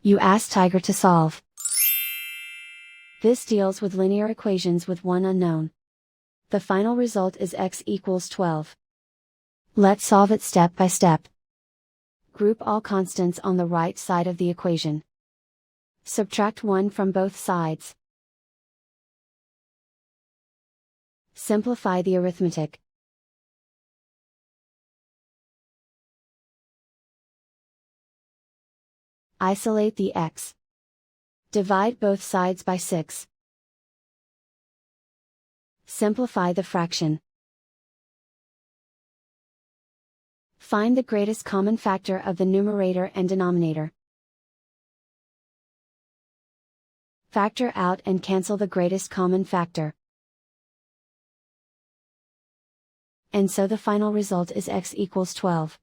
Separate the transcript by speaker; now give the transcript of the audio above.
Speaker 1: You ask Tiger to solve. This deals with linear equations with one unknown. The final result is x equals 12. Let's solve it step by step. Group all constants on the right side of the equation. Subtract 1 from both sides. Simplify the arithmetic. Isolate the x. Divide both sides by 6. Simplify the fraction. Find the greatest common factor of the numerator and denominator. Factor out and cancel the greatest common factor. And so the final result is x equals 12.